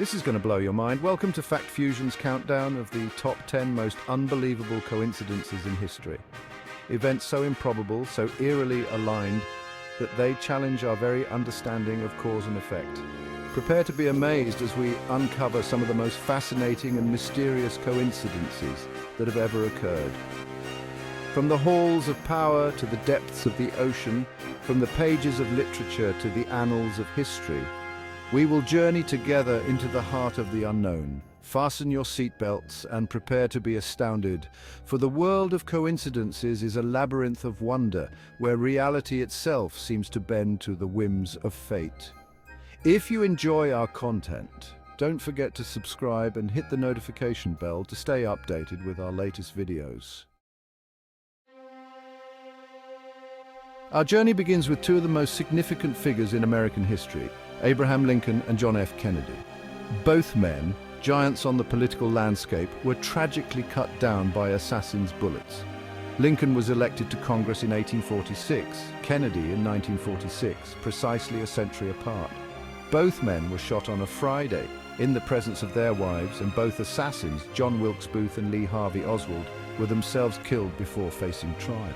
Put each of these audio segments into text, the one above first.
This is going to blow your mind. Welcome to Fact Fusion's countdown of the top 10 most unbelievable coincidences in history. Events so improbable, so eerily aligned, that they challenge our very understanding of cause and effect. Prepare to be amazed as we uncover some of the most fascinating and mysterious coincidences that have ever occurred. From the halls of power to the depths of the ocean, from the pages of literature to the annals of history, we will journey together into the heart of the unknown. Fasten your seatbelts and prepare to be astounded, for the world of coincidences is a labyrinth of wonder where reality itself seems to bend to the whims of fate. If you enjoy our content, don't forget to subscribe and hit the notification bell to stay updated with our latest videos. Our journey begins with two of the most significant figures in American history, Abraham Lincoln and John F. Kennedy. Both men, giants on the political landscape, were tragically cut down by assassins' bullets. Lincoln was elected to Congress in 1846, Kennedy in 1946, precisely a century apart. Both men were shot on a Friday in the presence of their wives, and both assassins, John Wilkes Booth and Lee Harvey Oswald, were themselves killed before facing trial.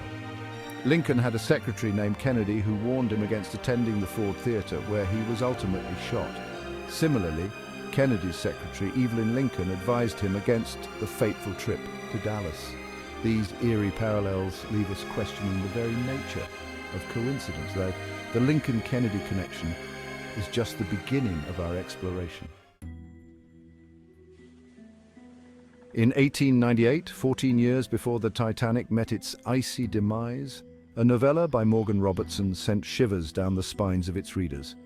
Lincoln had a secretary named Kennedy who warned him against attending the Ford Theater, where he was ultimately shot. Similarly, Kennedy's secretary, Evelyn Lincoln, advised him against the fateful trip to Dallas. These eerie parallels leave us questioning the very nature of coincidence, though the Lincoln-Kennedy connection is just the beginning of our exploration. In 1898, 14 years before the Titanic met its icy demise, a novella by Morgan Robertson sent shivers down the spines of its readers.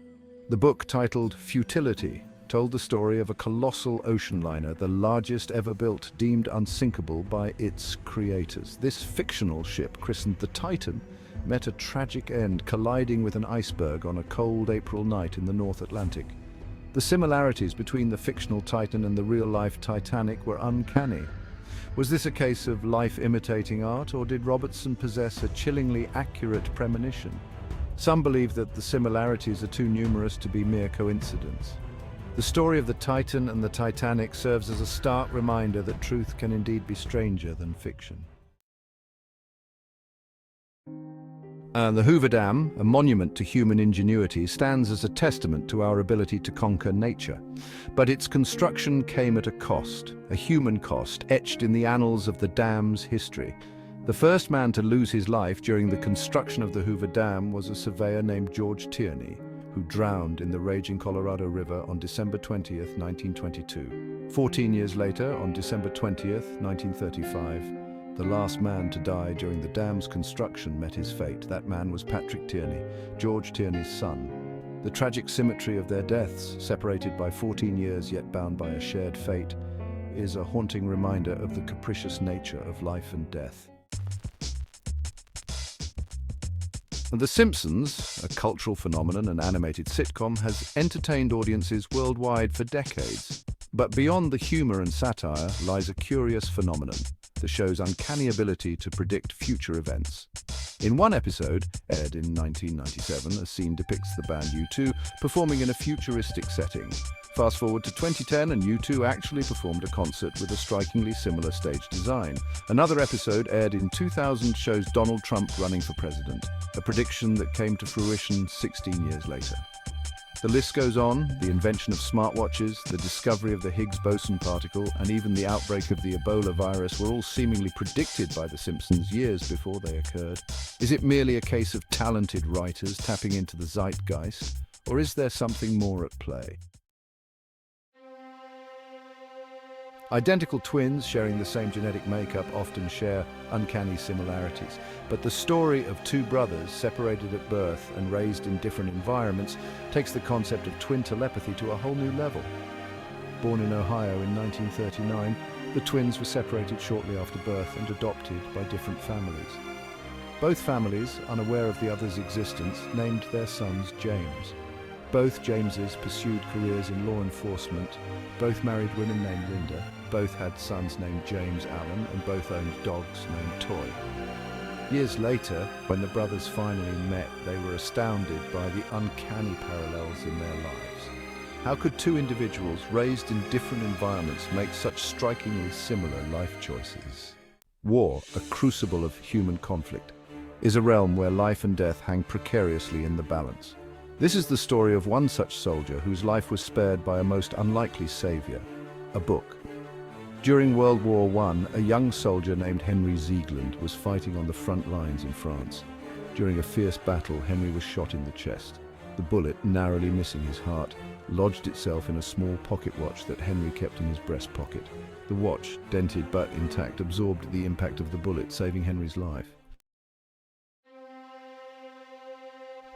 The book, titled Futility, told the story of a colossal ocean liner, the largest ever built, deemed unsinkable by its creators. This fictional ship, christened the Titan, met a tragic end, colliding with an iceberg on a cold April night in the North Atlantic. The similarities between the fictional Titan and the real-life Titanic were uncanny. Was this a case of life imitating art, or did Robertson possess a chillingly accurate premonition? Some believe that the similarities are too numerous to be mere coincidence. The story of the Titan and the Titanic serves as a stark reminder that truth can indeed be stranger than fiction. The Hoover Dam, a monument to human ingenuity, stands as a testament to our ability to conquer nature. But its construction came at a cost, a human cost, etched in the annals of the dam's history. The first man to lose his life during the construction of the Hoover Dam was a surveyor named George Tierney, who drowned in the raging Colorado River on December 20th, 1922. 14 years later, on December 20th, 1935, the last man to die during the dam's construction met his fate. That man was Patrick Tierney, George Tierney's son. The tragic symmetry of their deaths, separated by 14 years yet bound by a shared fate, is a haunting reminder of the capricious nature of life and death. The Simpsons, a cultural phenomenon and animated sitcom, has entertained audiences worldwide for decades. But beyond the humor and satire lies a curious phenomenon: the show's uncanny ability to predict future events. In one episode, aired in 1997, a scene depicts the band U2 performing in a futuristic setting. Fast forward to 2010, and U2 actually performed a concert with a strikingly similar stage design. Another episode, aired in 2000, shows Donald Trump running for president, a prediction that came to fruition 16 years later. The list goes on. The invention of smartwatches, the discovery of the Higgs boson particle, and even the outbreak of the Ebola virus were all seemingly predicted by The Simpsons years before they occurred. Is it merely a case of talented writers tapping into the zeitgeist, or is there something more at play? Identical twins sharing the same genetic makeup often share uncanny similarities, but the story of two brothers separated at birth and raised in different environments takes the concept of twin telepathy to a whole new level. Born in Ohio in 1939, the twins were separated shortly after birth and adopted by different families. Both families, unaware of the other's existence, named their sons James. Both Jameses pursued careers in law enforcement. Both married women named Linda. Both had sons named James Allen, and both owned dogs named Toy. Years later, when the brothers finally met, they were astounded by the uncanny parallels in their lives. How could two individuals raised in different environments make such strikingly similar life choices? War, a crucible of human conflict, is a realm where life and death hang precariously in the balance. This is the story of one such soldier whose life was spared by a most unlikely savior, a book. During World War I, a young soldier named Henry Ziegland was fighting on the front lines in France. During a fierce battle, Henry was shot in the chest. The bullet, narrowly missing his heart, lodged itself in a small pocket watch that Henry kept in his breast pocket. The watch, dented but intact, absorbed the impact of the bullet, saving Henry's life.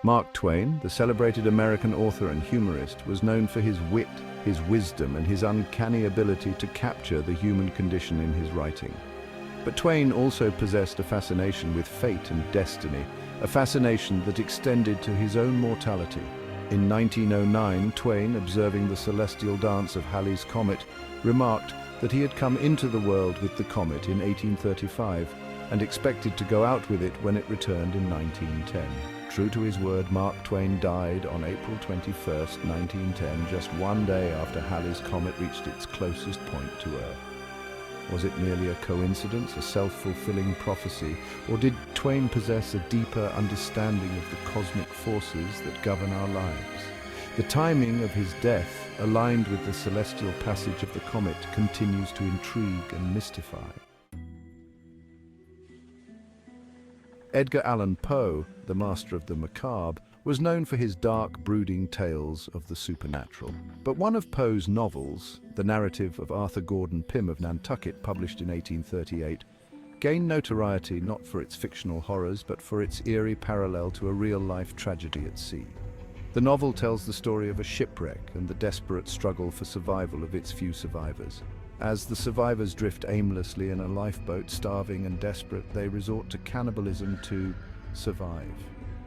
Mark Twain, the celebrated American author and humorist, was known for his wit, his wisdom, and his uncanny ability to capture the human condition in his writing. But Twain also possessed a fascination with fate and destiny, a fascination that extended to his own mortality. In 1909, Twain, observing the celestial dance of Halley's comet, remarked that he had come into the world with the comet in 1835 and expected to go out with it when it returned in 1910. True to his word, Mark Twain died on April 21, 1910, just one day after Halley's comet reached its closest point to Earth. Was it merely a coincidence, a self-fulfilling prophecy, or did Twain possess a deeper understanding of the cosmic forces that govern our lives? The timing of his death, aligned with the celestial passage of the comet, continues to intrigue and mystify. Edgar Allan Poe, the master of the macabre, was known for his dark, brooding tales of the supernatural. But one of Poe's novels, the narrative of Arthur Gordon Pym of Nantucket, published in 1838, gained notoriety not for its fictional horrors, but for its eerie parallel to a real-life tragedy at sea. The novel tells the story of a shipwreck and the desperate struggle for survival of its few survivors. As the survivors drift aimlessly in a lifeboat, starving and desperate, they resort to cannibalism to survive.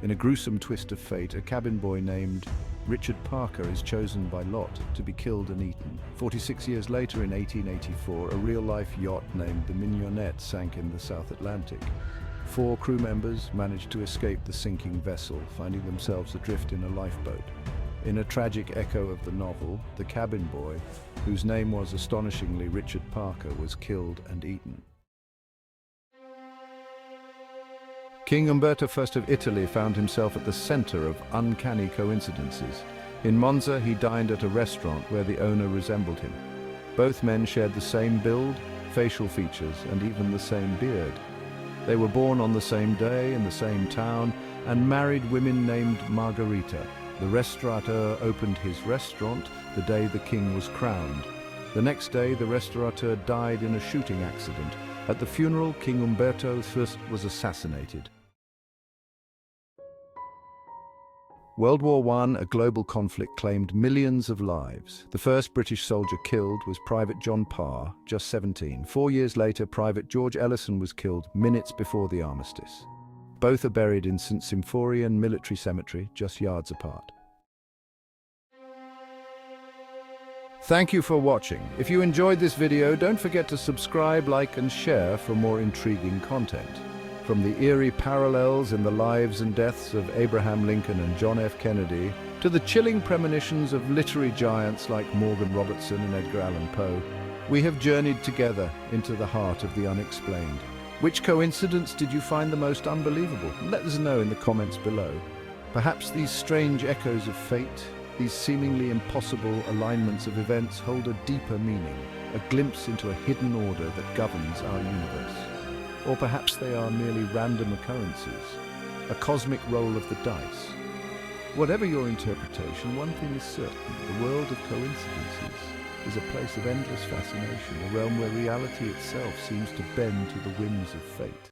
In a gruesome twist of fate, a cabin boy named Richard Parker is chosen by Lot to be killed and eaten. 46 years later, in 1884, a real-life yacht named the Mignonette sank in the South Atlantic. 4 crew members managed to escape the sinking vessel, finding themselves adrift in a lifeboat. In a tragic echo of the novel, the cabin boy, whose name was astonishingly Richard Parker, was killed and eaten. King Umberto I of Italy found himself at the center of uncanny coincidences. In Monza, he dined at a restaurant where the owner resembled him. Both men shared the same build, facial features, and even the same beard. They were born on the same day in the same town and married women named Margherita. The restaurateur opened his restaurant the day the king was crowned. The next day, the restaurateur died in a shooting accident. At the funeral, King Umberto I was assassinated. World War I, a global conflict, claimed millions of lives. The first British soldier killed was Private John Parr, just 17. 4 years later, Private George Ellison was killed minutes before the armistice. Both are buried in St. Symphorian Military Cemetery, just yards apart. Thank you for watching. If you enjoyed this video, don't forget to subscribe, like, and share for more intriguing content. From the eerie parallels in the lives and deaths of Abraham Lincoln and John F. Kennedy, to the chilling premonitions of literary giants like Morgan Robertson and Edgar Allan Poe, we have journeyed together into the heart of the unexplained. Which coincidence did you find the most unbelievable? Let us know in the comments below. Perhaps these strange echoes of fate, these seemingly impossible alignments of events hold a deeper meaning, a glimpse into a hidden order that governs our universe. Or perhaps they are merely random occurrences, a cosmic roll of the dice. Whatever your interpretation, one thing is certain: the world of coincidences is a place of endless fascination, a realm where reality itself seems to bend to the whims of fate.